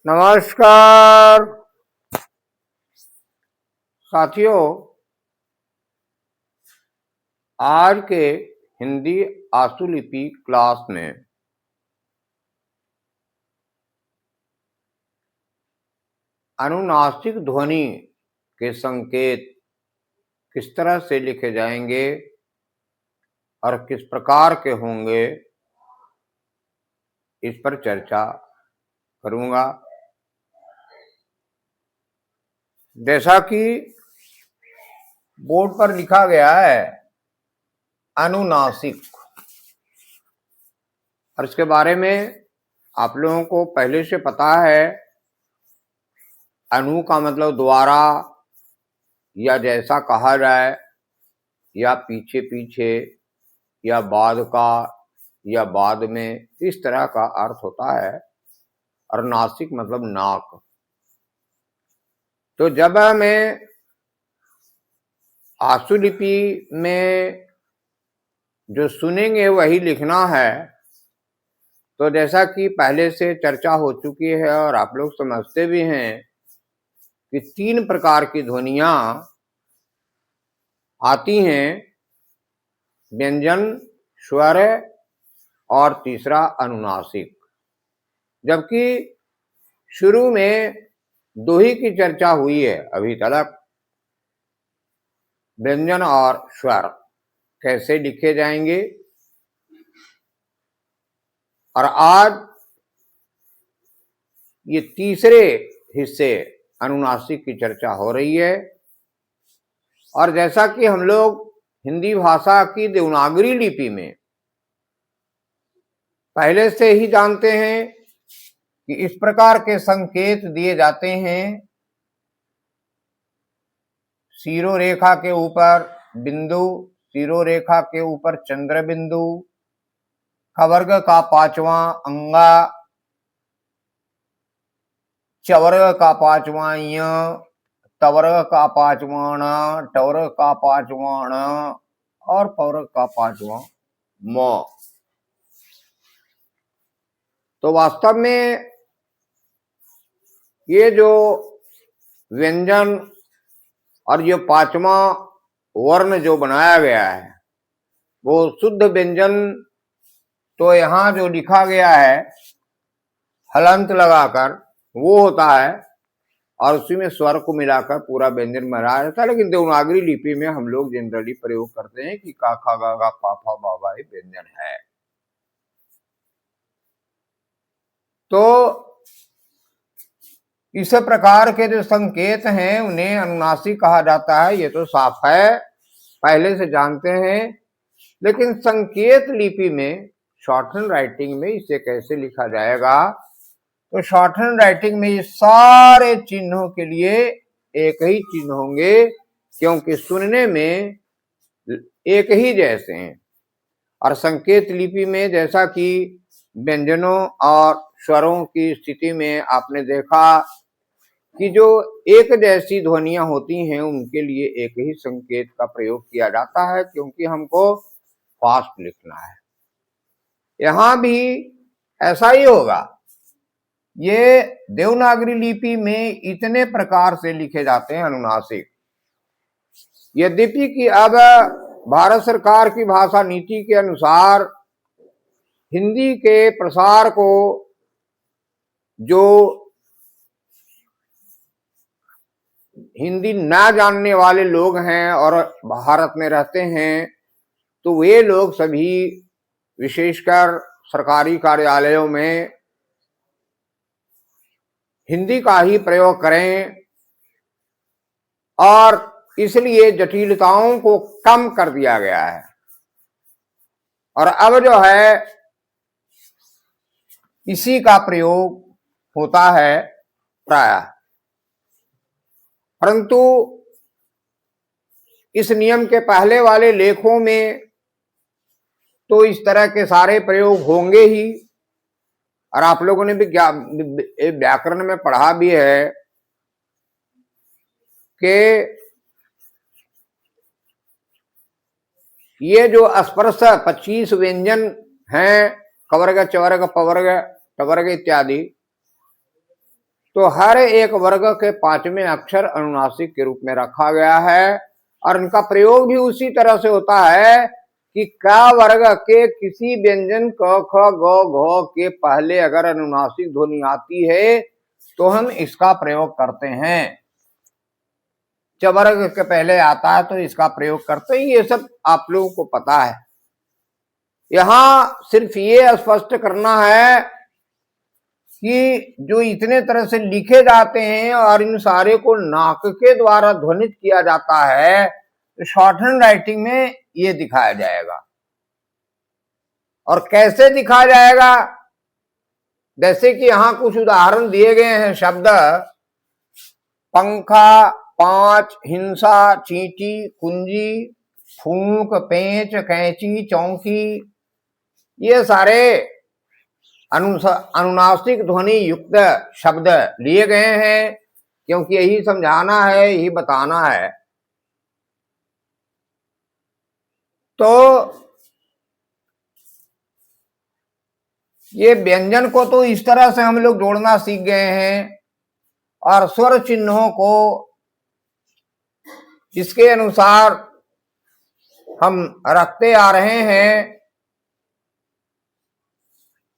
नमस्कार साथियों, आज के हिंदी आशुलिपि क्लास में अनुनासिक ध्वनि के संकेत किस तरह से लिखे जाएंगे और किस प्रकार के होंगे, इस पर चर्चा करूंगा। जैसा कि बोर्ड पर लिखा गया है अनुनासिक, और इसके बारे में आप लोगों को पहले से पता है। अनु का मतलब द्वारा या जैसा कहा जाए, या पीछे पीछे, या बाद का, या बाद में, इस तरह का अर्थ होता है। और नासिक मतलब नाक। तो जब हमें आशुलिपि में जो सुनेंगे वही लिखना है, तो जैसा कि पहले से चर्चा हो चुकी है और आप लोग समझते भी हैं कि 3 प्रकार की ध्वनियां आती हैं, व्यंजन, स्वर और तीसरा अनुनासिक। जबकि शुरू में 2 ही की चर्चा हुई है अभी तक, व्यंजन और स्वर कैसे लिखे जाएंगे। और आज ये तीसरे हिस्से अनुनासिक की चर्चा हो रही है। और जैसा कि हम लोग हिंदी भाषा की देवनागरी लिपि में पहले से ही जानते हैं कि इस प्रकार के संकेत दिए जाते हैं। शिरोरेखा के ऊपर बिंदु, शिरोरेखा के ऊपर चंद्र बिंदु, खवर्ग का 5वां अंगा, चवर्ग का 5वां य, तवर्ग का 5वां ण, टवर्ग का 5वां ण और पवर्ग का 5वां म। तो वास्तव में ये जो व्यंजन और ये 5वां वर्ण जो बनाया गया है, वो शुद्ध व्यंजन तो यहाँ जो लिखा गया है हलंत लगाकर वो होता है, और उसी में स्वर को मिलाकर पूरा व्यंजन बनाया जाता है। लेकिन देवनागरी लिपि में हम लोग जनरली प्रयोग करते हैं कि का खा गा गा पा फा बा बा व्यंजन है। तो इस प्रकार के जो संकेत हैं उन्हें अनुनासिक कहा जाता है, ये तो साफ है, पहले से जानते हैं। लेकिन संकेत लिपि में, शॉर्ट हैंड राइटिंग में इसे कैसे लिखा जाएगा, तो शॉर्ट हैंड राइटिंग में ये सारे चिन्हों के लिए एक ही चिन्ह होंगे, क्योंकि सुनने में एक ही जैसे हैं। और संकेत लिपि में जैसा कि व्यंजनों और स्वरों की स्थिति में आपने देखा कि जो एक जैसी ध्वनियां होती हैं उनके लिए एक ही संकेत का प्रयोग किया जाता है, क्योंकि हमको फास्ट लिखना है। यहां भी ऐसा ही होगा। ये देवनागरी लिपि में इतने प्रकार से लिखे जाते हैं अनुनासिक। यद्यपि कि अब भारत सरकार की भाषा नीति के अनुसार हिंदी के प्रसार को जो हिंदी ना जानने वाले लोग हैं और भारत में रहते हैं, तो वे लोग सभी विशेषकर सरकारी कार्यालयों में हिंदी का ही प्रयोग करें, और इसलिए जटिलताओं को कम कर दिया गया है। और अब जो है इसी का प्रयोग होता है प्रायः। परंतु इस नियम के पहले वाले लेखों में तो इस तरह के सारे प्रयोग होंगे ही। और आप लोगों ने भी व्याकरण में पढ़ा भी है कि ये जो स्पर्श 25 व्यंजन हैं, कवर्ग, चवर्ग, पवर्ग, टवर्ग इत्यादि, तो हर एक वर्ग के 5वें अक्षर अनुनासिक के रूप में रखा गया है और इनका प्रयोग भी उसी तरह से होता है कि क वर्ग के किसी व्यंजन क ख ग घ के पहले अगर अनुनासिक ध्वनि आती है तो हम इसका प्रयोग करते हैं। च वर्ग के पहले आता है तो इसका प्रयोग करते हैं। ये सब आप लोगों को पता है। यहां सिर्फ ये स्पष्ट करना है कि जो इतने तरह से लिखे जाते हैं और इन सारे को नाक के द्वारा ध्वनित किया जाता है तो शॉर्ट हैंड राइटिंग में ये दिखाया जाएगा। और कैसे दिखाया जाएगा? जैसे कि यहां कुछ उदाहरण दिए गए हैं शब्द पंखा, पांच, हिंसा, चींटी, कुंजी, फूंक, पेंच, कैंची, चौकी, ये सारे अनुनासिक ध्वनि युक्त शब्द लिए गए हैं क्योंकि यही समझाना है, यही बताना है। तो ये व्यंजन को तो इस तरह से हम लोग जोड़ना सीख गए हैं और स्वर चिन्हों को इसके अनुसार हम रखते आ रहे हैं।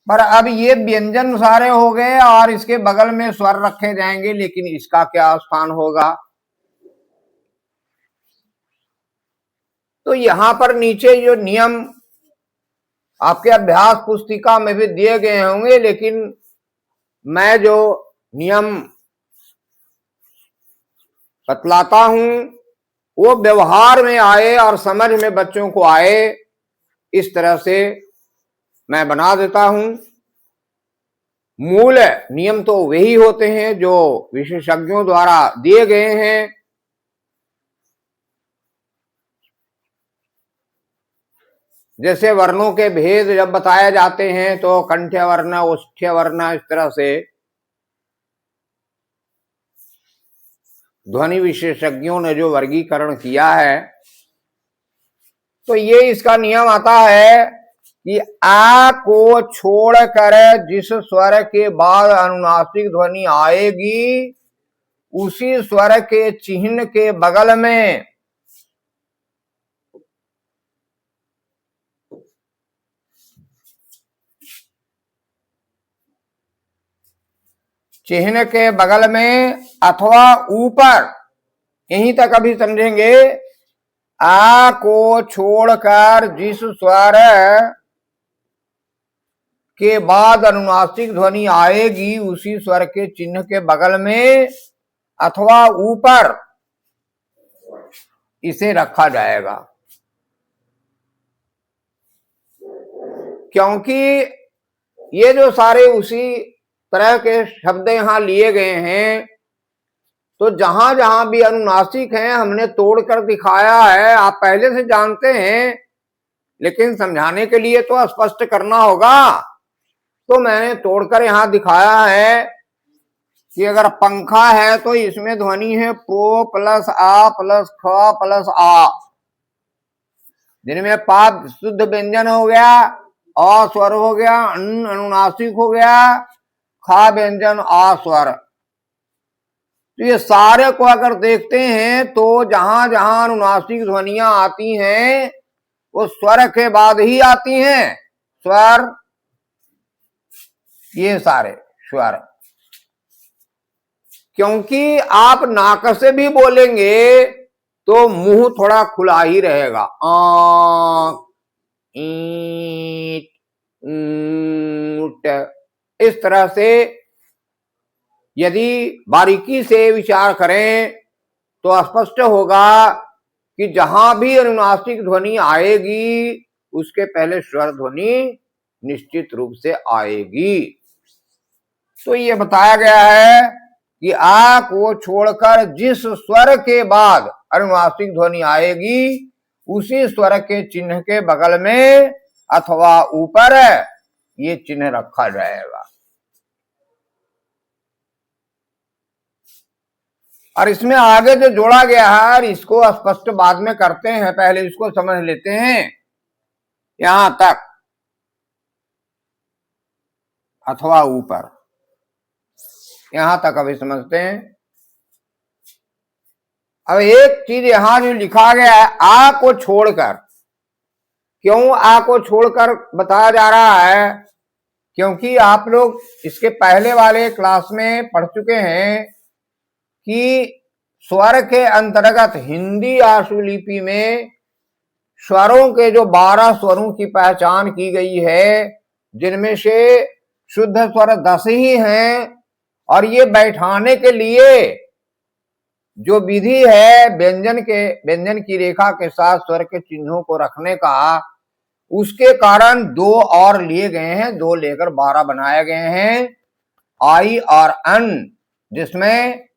पर अब ये व्यंजन सारे हो गए और इसके बगल में स्वर रखे जाएंगे, लेकिन इसका क्या स्थान होगा? तो यहां पर नीचे जो नियम आपके अभ्यास पुस्तिका में भी दिए गए होंगे, लेकिन मैं जो नियम बतलाता हूं वो व्यवहार में आए और समझ में बच्चों को आए, इस तरह से मैं बना देता हूं। मूल नियम तो वही होते हैं जो विशेषज्ञों द्वारा दिए गए हैं। जैसे वर्णों के भेद जब बताए जाते हैं तो कंठ्य वर्ण, ओष्ठ्य वर्ण, इस तरह से ध्वनि विशेषज्ञों ने जो वर्गीकरण किया है, तो ये इसका नियम आता है कि आ को छोड़कर जिस स्वर के बाद अनुनासिक ध्वनि आएगी उसी स्वर के चिन्ह के बगल में चिन्ह के बगल में अथवा ऊपर, यहीं तक अभी समझेंगे। आ को छोड़कर जिस स्वर के बाद अनुनासिक ध्वनि आएगी उसी स्वर के चिन्ह के बगल में अथवा ऊपर इसे रखा जाएगा, क्योंकि ये जो सारे उसी तरह के शब्द यहां लिए गए हैं, तो जहां जहां भी अनुनासिक हैं हमने तोड़कर दिखाया है। आप पहले से जानते हैं, लेकिन समझाने के लिए तो स्पष्ट करना होगा, तो मैंने तोड़कर यहां दिखाया है कि अगर पंखा है तो इसमें ध्वनि है पो प्लस आ प्लस ख प्लस आ, जिनमें पा शुद्ध व्यंजन हो गया, अ स्वर हो गया, अनुनासिक हो गया, खा व्यंजन आ स्वर। तो ये सारे को अगर देखते हैं तो जहां जहां अनुनासिक ध्वनियां आती हैं वो स्वर के बाद ही आती हैं। स्वर, ये सारे स्वर, क्योंकि आप नाक से भी बोलेंगे तो मुंह थोड़ा खुला ही रहेगा। आंख, ईंट, ऊंट, इस तरह से यदि बारीकी से विचार करें तो स्पष्ट होगा कि जहां भी अनुनासिक ध्वनि आएगी उसके पहले स्वर ध्वनि निश्चित रूप से आएगी। तो ये बताया गया है कि आ को छोड़कर जिस स्वर के बाद अनुनासिक ध्वनि आएगी उसी स्वर के चिन्ह के बगल में अथवा ऊपर ये चिन्ह रखा जाएगा। और इसमें आगे जो जोड़ा गया है इसको स्पष्ट बाद में करते हैं, पहले इसको समझ लेते हैं। यहां तक अथवा ऊपर, यहां तक अभी समझते हैं। अब एक चीज यहां जो लिखा गया है आ को छोड़कर, क्यों आ को छोड़कर बताया जा रहा है? क्योंकि आप लोग इसके पहले वाले क्लास में पढ़ चुके हैं कि स्वर के अंतर्गत हिंदी आशुलिपि में स्वरों के जो 12 स्वरों की पहचान की गई है, जिनमें से शुद्ध स्वर 10 ही हैं, और ये बैठाने के लिए जो विधि है व्यंजन की रेखा के साथ स्वर के चिन्हों को रखने का, उसके कारण 2 और लिए गए हैं, 2 लेकर 12 बनाए गए हैं। आई और अन, जिसमें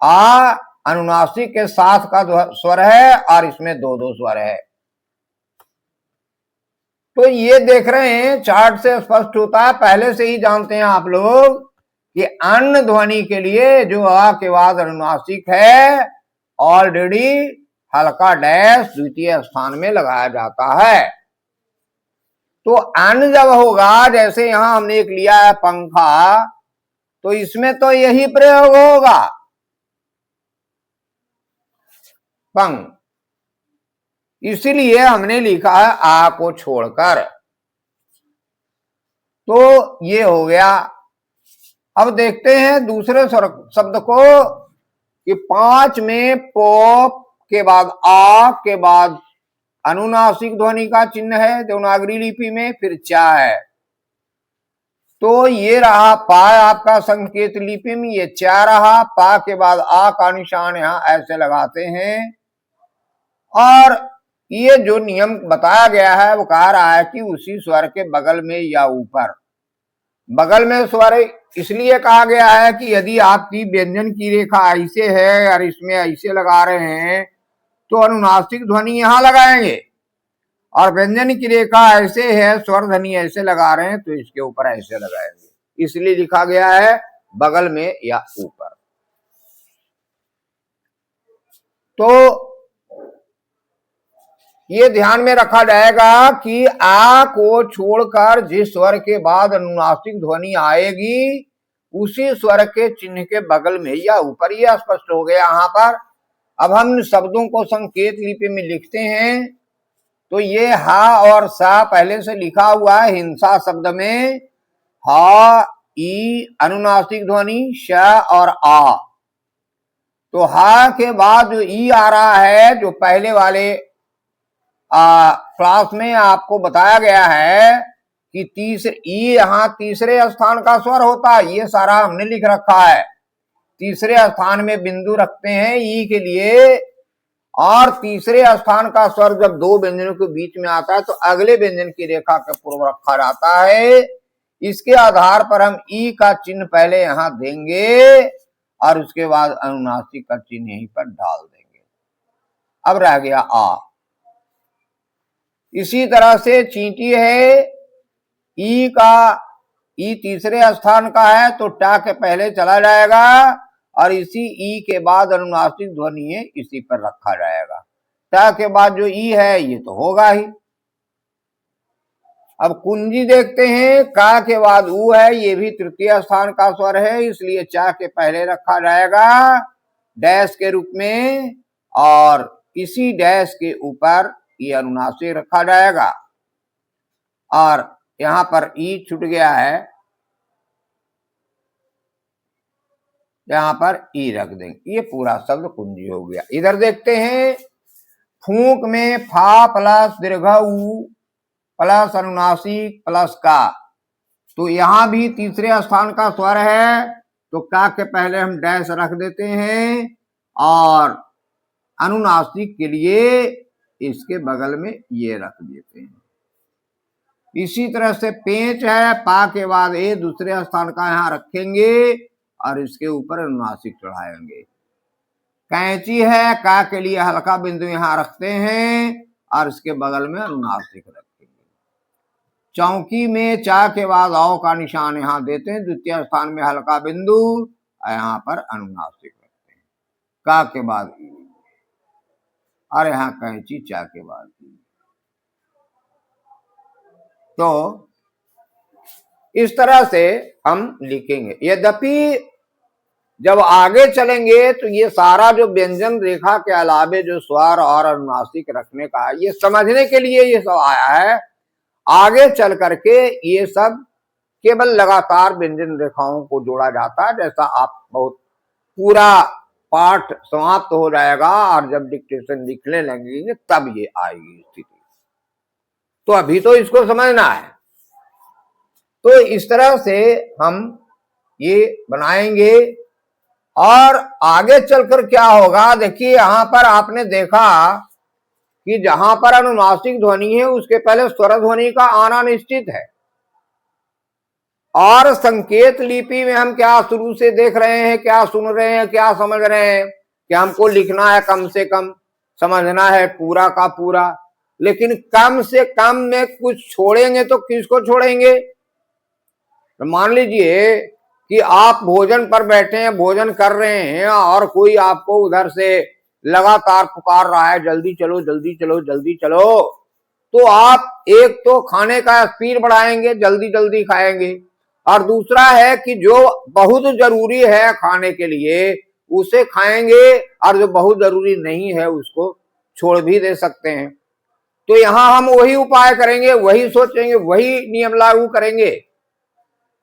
आ अनुनासिक के साथ का स्वर है और इसमें 2 स्वर है। तो ये देख रहे हैं, चार्ट से स्पष्ट होता है, पहले से ही जानते हैं आप लोग कि अन्न ध्वनि के लिए जो आ के बाद अनुनासिक है ऑलरेडी हल्का डैश द्वितीय स्थान में लगाया जाता है। तो अन्न जब होगा, जैसे यहां हमने एक लिया है पंखा, तो इसमें तो यही प्रयोग होगा, पंख, इसीलिए हमने लिखा है आ को छोड़कर। तो ये हो गया। अब देखते हैं दूसरे शब्द को कि 5 में पो के बाद आ के बाद अनुनासिक ध्वनि का चिन्ह है देवनागरी लिपि में, फिर चा है। तो ये रहा पा आपका संकेत लिपि में, ये चा रहा, पा के बाद आ का निशान यहां ऐसे लगाते हैं। और ये जो नियम बताया गया है वो कह रहा है कि उसी स्वर के बगल में या ऊपर, बगल में स्वर इसलिए कहा गया है कि यदि आपकी व्यंजन की रेखा ऐसे है और इसमें ऐसे लगा रहे हैं तो अनुनासिक ध्वनि यहां लगाएंगे, और व्यंजन की रेखा ऐसे है, स्वर ध्वनि ऐसे लगा रहे हैं तो इसके ऊपर ऐसे लगाएंगे, इसलिए लिखा गया है बगल में या ऊपर। तो ये ध्यान में रखा जाएगा कि आ को छोड़कर जिस स्वर के बाद अनुनासिक ध्वनि आएगी उसी स्वर के चिन्ह के बगल में या ऊपर, यह स्पष्ट हो गया यहां पर। अब हम शब्दों को संकेत लिपि में लिखते हैं। तो ये हा और सा पहले से लिखा हुआ है हिंसा शब्द में, हा ई अनुनासिक ध्वनि, श और आ। तो हा के बाद जो ई आ रहा है, जो पहले वाले क्लास में आपको बताया गया है कि यहां तीसरे स्थान का स्वर होता है, ये सारा हमने लिख रखा है। तीसरे स्थान में बिंदु रखते हैं ई के लिए, और तीसरे स्थान का स्वर जब 2 व्यंजनों के बीच में आता है तो अगले व्यंजन की रेखा के पूर्व रखा जाता है। इसके आधार पर हम ई का चिन्ह पहले यहां देंगे और उसके बाद अनुनासिक का चिन्ह यहीं पर डाल देंगे। अब रह गया आ। इसी तरह से चींटी है, ई तीसरे स्थान का है तो टा के पहले चला जाएगा और इसी ई के बाद अनुनासिक ध्वनि है इसी पर रखा जाएगा। टा के बाद जो ई है ये तो होगा ही। अब कुंजी देखते हैं, का के बाद ऊ है, ये भी तृतीय स्थान का स्वर है, इसलिए चा के पहले रखा जाएगा डैश के रूप में, और इसी डैश के ऊपर ये अनुनासिक रखा जाएगा। और यहां पर ई छूट गया है, यहां पर ई रख देंगे, ये पूरा शब्द कुंजी हो गया। इधर देखते हैं, फूंक में फा प्लस दीर्घ ऊ प्लस अनुनासिक प्लस का, तो यहां भी तीसरे स्थान का स्वर है तो का के पहले हम डैश रख देते हैं, और अनुनासिक के लिए इसके बगल में ये रख देते हैं। इसी तरह से पेंच है, पा के बाद ए दूसरे स्थान का यहां रखेंगे और इसके ऊपर अनुनासिक चढ़ाएंगे। कैंची है, का के लिए हल्का बिंदु यहां रखते हैं और इसके बगल में अनुनासिक रखेंगे। चौकी में चा के बाद औ का निशान यहां देते हैं, द्वितीय स्थान में हल्का बिंदु, यहां पर अनुनासिक रखते हैं। का के बाद ई, और यहां कैंची चा के बाद ई। तो इस तरह से हम लिखेंगे। यद्यपि जब आगे चलेंगे तो ये सारा जो व्यंजन रेखा के अलावे जो स्वर और अनुनासिक रखने का है, ये समझने के लिए ये सब आया है। आगे चल करके ये सब केवल लगातार व्यंजन रेखाओं को जोड़ा जाता है। जैसा आप बहुत पूरा पाठ समाप्त हो जाएगा और जब डिक्टेशन लिखने लगेंगे तब ये आएगी स्थिति। तो अभी तो इसको समझना है। तो इस तरह से हम ये बनाएंगे और आगे चलकर क्या होगा, देखिए यहां पर आपने देखा कि जहां पर अनुनासिक ध्वनि है उसके पहले स्वर ध्वनि का आना निश्चित है। और संकेत लिपि में हम क्या शुरू से देख रहे हैं, क्या सुन रहे हैं, क्या समझ रहे हैं कि हमको लिखना है कम से कम, समझना है पूरा का पूरा। लेकिन कम से कम में कुछ छोड़ेंगे तो किसको छोड़ेंगे। तो मान लीजिए कि आप भोजन पर बैठे हैं, भोजन कर रहे हैं और कोई आपको उधर से लगातार पुकार रहा है, जल्दी चलो जल्दी चलो जल्दी चलो, तो आप एक तो खाने का स्पीड बढ़ाएंगे, जल्दी जल्दी खाएंगे, और दूसरा है कि जो बहुत जरूरी है खाने के लिए उसे खाएंगे और जो बहुत जरूरी नहीं है उसको छोड़ भी दे सकते हैं। तो यहां हम वही उपाय करेंगे, वही सोचेंगे, वही नियम लागू करेंगे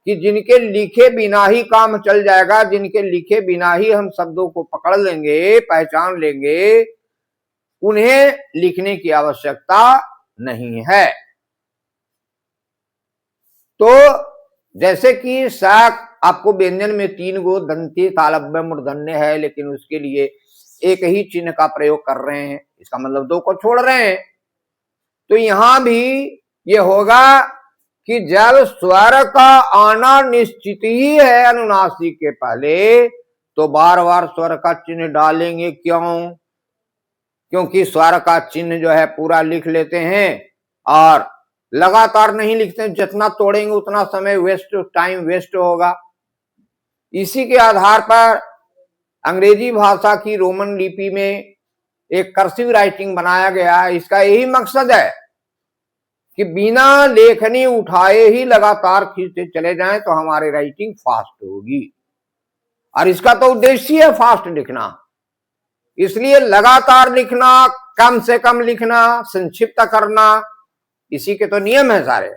कि जिनके लिखे बिना ही काम चल जाएगा, जिनके लिखे बिना ही हम शब्दों को पकड़ लेंगे, पहचान लेंगे, उन्हें लिखने की आवश्यकता नहीं है। तो जैसे कि शाक आपको व्यंजन में 3 गो दंती तालव्य मूर्धन्य है, लेकिन उसके लिए एक ही चिन्ह का प्रयोग कर रहे हैं, इसका मतलब 2 को छोड़ रहे हैं। तो यहां भी ये होगा कि जब स्वर का आना निश्चित ही है अनुनासिक के पहले, तो बार बार स्वर का चिन्ह डालेंगे। क्यों? क्योंकि स्वर का चिन्ह जो है पूरा लिख लेते हैं और लगातार नहीं लिखते, जितना तोड़ेंगे उतना समय वेस्ट, टाइम वेस्ट होगा। इसी के आधार पर अंग्रेजी भाषा की रोमन लिपि में एक कर्सिव राइटिंग बनाया गया है। इसका यही मकसद है कि बिना लेखनी उठाए ही लगातार खींचते चले जाएं तो हमारी राइटिंग फास्ट होगी, और इसका तो उद्देश्य है फास्ट लिखना। इसलिए लगातार लिखना, कम से कम लिखना, संक्षिप्त करना, इसी के तो नियम है सारे।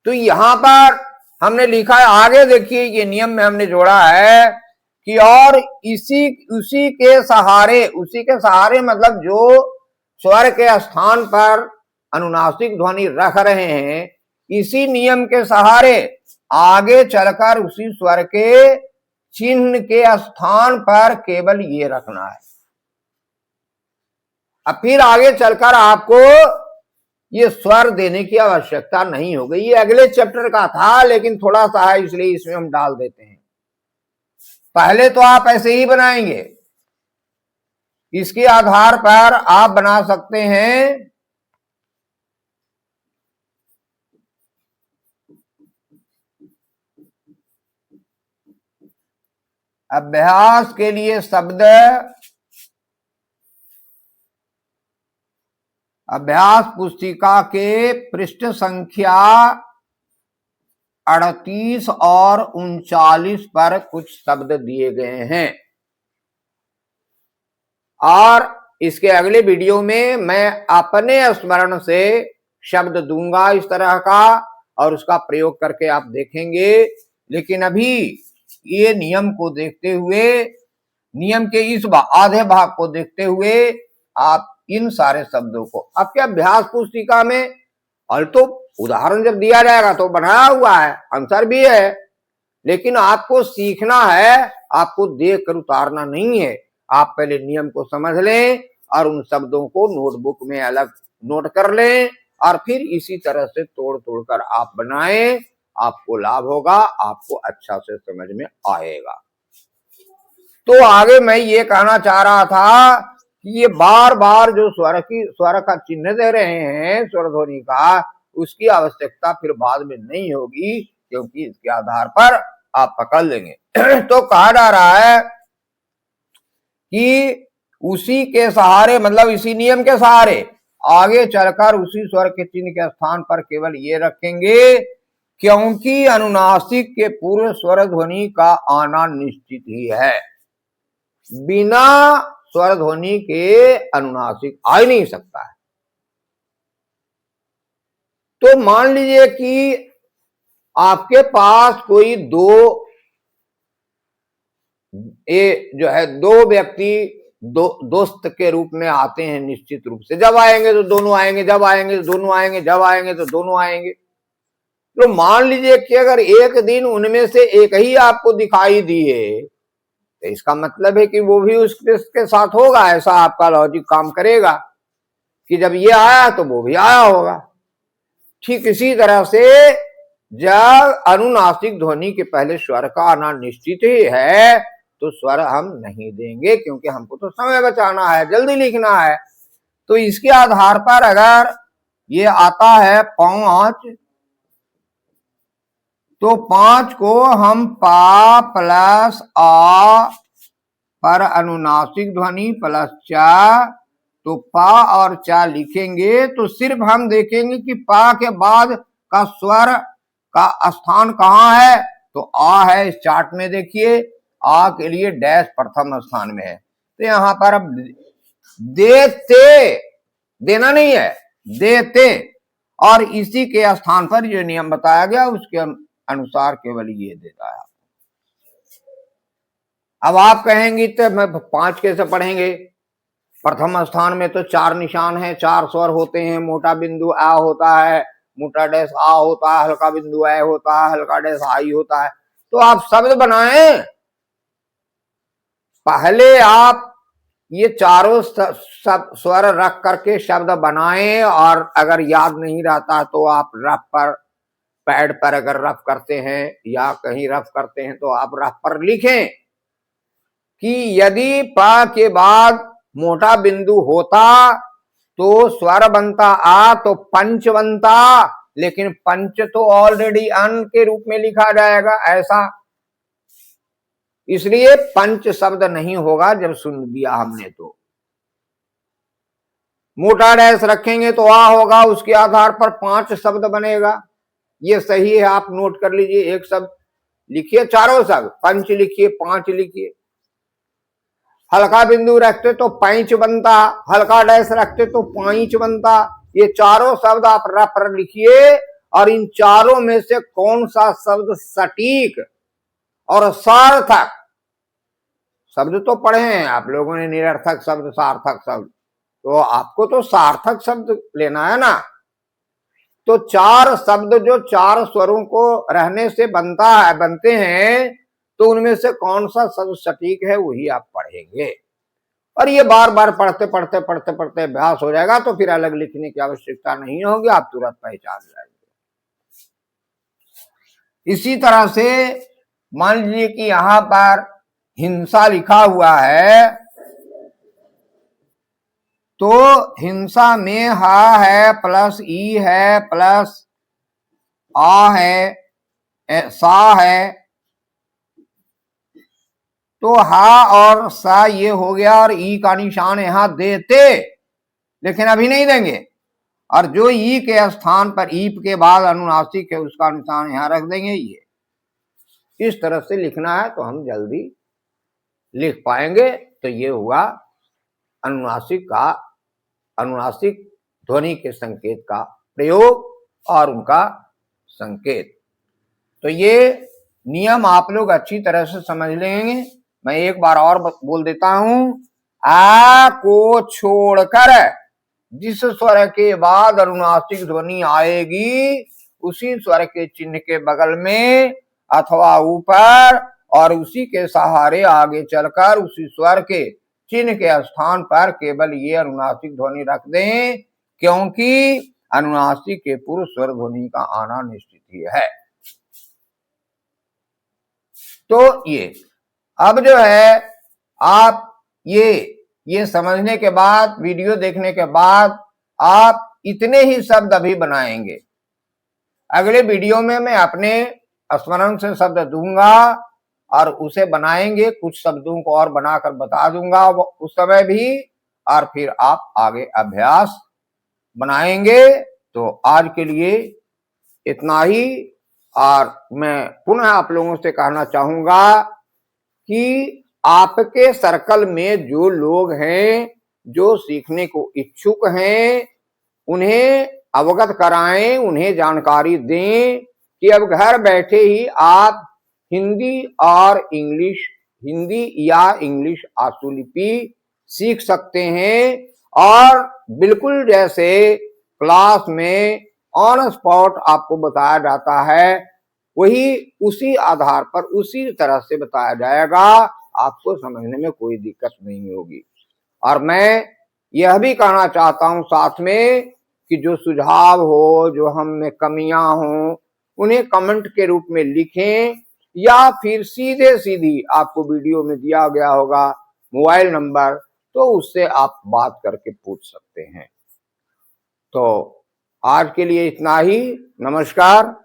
तो यहां पर हमने लिखा है, आगे देखिए ये नियम में हमने जोड़ा है कि और उसी के सहारे मतलब जो स्वर के स्थान पर अनुनासिक ध्वनि रख रहे हैं, इसी नियम के सहारे आगे चलकर उसी स्वर के चिन्ह के स्थान पर केवल ये रखना है। अब फिर आगे चलकर आपको ये स्वर देने की आवश्यकता नहीं हो गई। ये अगले चैप्टर का था लेकिन थोड़ा सा है इसलिए इसमें हम डाल देते हैं। पहले तो आप ऐसे ही बनाएंगे, इसके आधार पर आप बना सकते हैं अभ्यास के लिए शब्द, अभ्यास पुस्तिका के पृष्ठ संख्या 38 और 39 पर कुछ शब्द दिए गए हैं, और इसके अगले वीडियो में मैं अपने स्मरण से शब्द दूंगा इस तरह का, और उसका प्रयोग करके आप देखेंगे। लेकिन अभी ये नियम को देखते हुए, नियम के इस आधे भाग को देखते हुए आप इन सारे शब्दों को आपके अभ्यास पुस्तिका में, और तो उदाहरण जब दिया जाएगा तो बनाया हुआ है, आंसर भी है, लेकिन आपको सीखना है, आपको देख कर उतारना नहीं है। आप पहले नियम को समझ लें और उन शब्दों को नोटबुक में अलग नोट कर लें, और फिर इसी तरह से तोड़ तोड़ कर आप बनाएं, आपको लाभ होगा, आपको अच्छा से समझ में आएगा। तो आगे मैं ये कहना चाह रहा था कि ये बार बार जो स्वर का चिन्ह दे रहे हैं, स्वर ध्वनि का, उसकी आवश्यकता फिर बाद में नहीं होगी, क्योंकि इसके आधार पर आप पकड़ लेंगे। तो कहा जा रहा है कि उसी के सहारे मतलब इसी नियम के सहारे आगे चलकर उसी स्वर के चिन्ह के स्थान पर केवल ये रखेंगे क्योंकि अनुनासिक के पूर्व स्वर ध्वनि का आना निश्चित ही है। बिना स्वर ध्वनि के अनुनासिक आ ही नहीं सकता है। तो मान लीजिए कि आपके पास कोई दो व्यक्ति दोस्त के रूप में आते हैं निश्चित रूप से। जब आएंगे तो दोनों आएंगे, जब आएंगे तो दोनों आएंगे, जब आएंगे तो दोनों आएंगे। तो मान लीजिए कि अगर एक दिन उनमें से एक ही आपको दिखाई दिए तो इसका मतलब है कि वो भी उसके साथ होगा। ऐसा आपका लॉजिक काम करेगा कि जब ये आया तो वो भी आया होगा। ठीक इसी तरह से जब अनुनासिक ध्वनि के पहले स्वर का आना निश्चित ही है तो स्वर हम नहीं देंगे, क्योंकि हमको तो समय बचाना है, जल्दी लिखना है। तो इसके आधार पर अगर ये आता है 5, तो 5 को हम पा प्लस आ पर अनुनासिक ध्वनि प्लस चा, तो पा और चा लिखेंगे तो सिर्फ हम देखेंगे कि पा के बाद का स्वर का स्थान कहाँ है, तो आ है। इस चार्ट में देखिए आ के लिए डैश प्रथम स्थान में है। तो यहां पर अब देते, देना नहीं है, देते, और इसी के स्थान पर जो नियम बताया गया उसके अनुसार केवल ये देता है। अब आप कहेंगी तो मैं 5 कैसे पढ़ेंगे? प्रथम स्थान में तो 4 निशान है, 4 स्वर होते हैं। मोटा बिंदु आ होता है, मोटा डैश आ होता है, हल्का बिंदु ए होता है, हल्का डैश आई होता है। तो आप शब्द बनाएं, पहले आप ये चारों स्वर रख करके शब्द बनाएं, और अगर याद नहीं रहता तो आप रफ पर, पैड पर अगर रफ करते हैं या कहीं रफ करते हैं तो आप रफ पर लिखें कि यदि पा के बाद मोटा बिंदु होता तो स्वर बनता आ, तो पंच बनता, लेकिन पंच तो ऑलरेडी अन के रूप में लिखा जाएगा ऐसा, इसलिए पंच शब्द नहीं होगा जब सुन दिया हमने। तो मोटा डैश रखेंगे तो आ होगा, उसके आधार पर 5 शब्द बनेगा। ये सही है, आप नोट कर लीजिए। एक शब्द लिखिए, चारों शब्द, पंच लिखिए, 5 लिखिए। हल्का बिंदु रखते तो पैंच बनता, हल्का डैश रखते तो पांच बनता। ये चारों शब्द आप रफ पर लिखिए, और इन चारों में से कौन सा शब्द सटीक और सार्थक, शब्द तो पढ़े हैं आप लोगों ने, निरर्थक शब्द, सार्थक शब्द, तो आपको तो सार्थक शब्द लेना है ना। तो 4 शब्द जो 4 स्वरों को रहने से बनते हैं, तो उनमें से कौन सा शब्द सटीक है वही आप पढ़ेंगे। और ये बार बार पढ़ते पढ़ते पढ़ते पढ़ते अभ्यास हो जाएगा, तो फिर अलग लिखने की आवश्यकता नहीं होगी, आप तुरंत पहचान जाएंगे। इसी तरह से मान लीजिए कि यहां पर हिंसा लिखा हुआ है, तो हिंसा में हा है प्लस ई है प्लस आ है, सा है, तो हा और सा ये हो गया, और ई का निशान यहां देते, लेकिन अभी नहीं देंगे। और जो ई के स्थान पर ईप के बाद अनुनासिक है उसका निशान यहां रख देंगे। ये इस तरह से लिखना है तो हम जल्दी लिख पाएंगे। तो ये हुआ अनुनासिक ध्वनि के संकेत का प्रयोग और उनका संकेत। तो ये नियम आप लोग अच्छी तरह से समझ लेंगे। मैं एक बार और बोल देता हूं, आ को छोड़कर जिस स्वर के बाद अनुनासिक ध्वनि आएगी उसी स्वर के चिन्ह के बगल में अथवा ऊपर और उसी के सहारे आगे चलकर उसी स्वर के चिन्ह के स्थान पर केवल ये अनुनासिक ध्वनि रख दें, क्योंकि अनुनासिक के पूर्व स्वर ध्वनि का आना निश्चित ही है। तो ये अब जो है आप ये समझने के बाद, वीडियो देखने के बाद आप इतने ही शब्द अभी बनाएंगे। अगले वीडियो में मैं अपने स्मरण से शब्द दूंगा और उसे बनाएंगे, कुछ शब्दों को और बनाकर बता दूंगा उस समय भी, और फिर आप आगे अभ्यास बनाएंगे। तो आज के लिए इतना ही। और मैं पुनः आप लोगों से कहना चाहूंगा कि आपके सर्कल में जो लोग हैं, जो सीखने को इच्छुक हैं, उन्हें अवगत कराएं, उन्हें जानकारी दें कि अब घर बैठे ही आप हिंदी और इंग्लिश, हिंदी या इंग्लिश आशुलिपि सीख सकते हैं। और बिल्कुल जैसे क्लास में ऑन स्पॉट आपको बताया जाता है, वही उसी आधार पर उसी तरह से बताया जाएगा, आपको समझने में कोई दिक्कत नहीं होगी। और मैं यह भी कहना चाहता हूं साथ में कि जो सुझाव हो, जो हम में कमियां हो, उन्हें कमेंट के रूप में लिखें, या फिर सीधे सीधी आपको वीडियो में दिया गया होगा मोबाइल नंबर, तो उससे आप बात करके पूछ सकते हैं। तो आज के लिए इतना ही। नमस्कार।